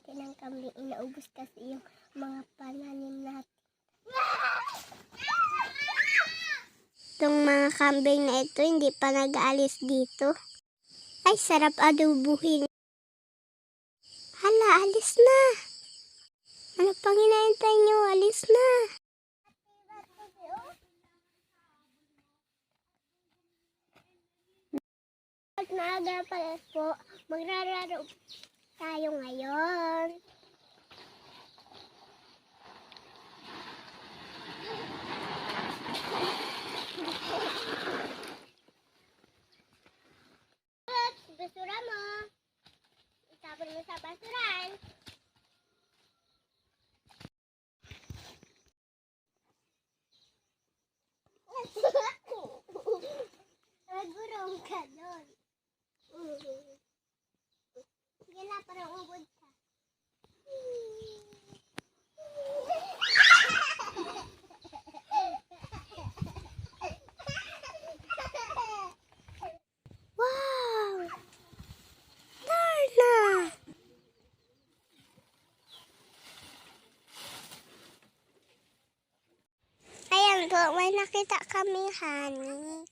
natin ang kambing. Inaubos kasi yung mga pananim natin. Itong mga kambing na ito, hindi pa nag-aalis dito. Ay, sarap adubuhin. Hala, alis na. Ano pang hinahintay nyo? Alis na. At maaga pala po, magrararo tayo ngayon. Basura mo. Itapon mo sa basuran. Nagurong ka doon. Sige na, parang ubod ka. Wow! Darna! Ayan po, may nakita kami honey.